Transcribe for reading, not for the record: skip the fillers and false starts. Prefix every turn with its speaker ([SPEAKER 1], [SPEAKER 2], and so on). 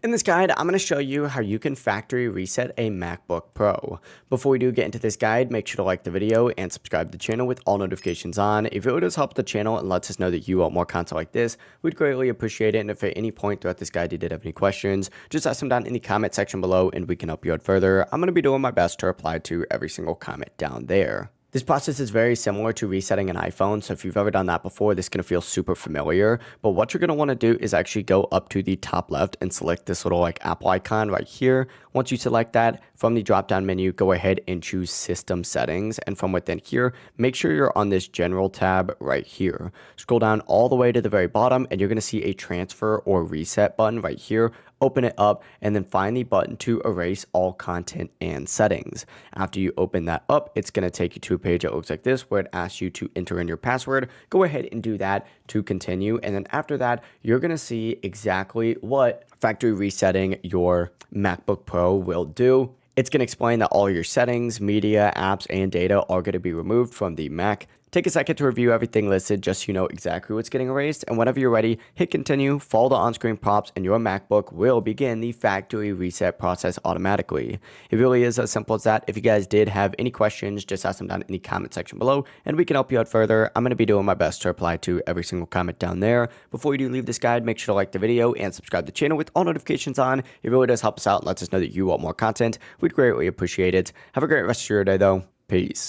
[SPEAKER 1] In this guide, I'm going to show you how you can factory reset a MacBook Pro. Before we do get into this guide, make sure to like the video and subscribe to the channel with all notifications on. If it does help the channel and lets us know that you want more content like this, we'd greatly appreciate it. And if at any point throughout this guide you did have any questions, just ask them down in the comment section below and we can help you out further. I'm going to be doing my best to reply to every single comment down there. This process is very similar to resetting an iPhone, so if you've ever done that before, this is going to feel super familiar. But what you're going to want to do is actually go up to the top left and select this little Apple icon right here. Once you select that, from the drop-down menu, go ahead and choose System Settings. And from within here, make sure you're on this General tab right here. Scroll down all the way to the very bottom, and you're going to see a Transfer or Reset button right here. Open it up and then find the button to erase all content and settings. After you open that up, it's going to take you to a page that looks like this where it asks you to enter in your password. Go ahead and do that to continue. And then after that, you're going to see exactly what factory resetting your MacBook Pro will do. It's going to explain that all your settings, media, apps, and data are going to be removed from the Mac. Take a second to review everything listed just so you know exactly what's getting erased, and whenever you're ready, hit continue, follow the on-screen prompts, and your MacBook will begin the factory reset process automatically. It really is as simple as that. If you guys did have any questions, just ask them down in the comment section below, and we can help you out further. I'm going to be doing my best to reply to every single comment down there. Before you do leave this guide, make sure to like the video and subscribe to the channel with all notifications on. It really does help us out and lets us know that you want more content. We'd greatly appreciate it. Have a great rest of your day, though. Peace.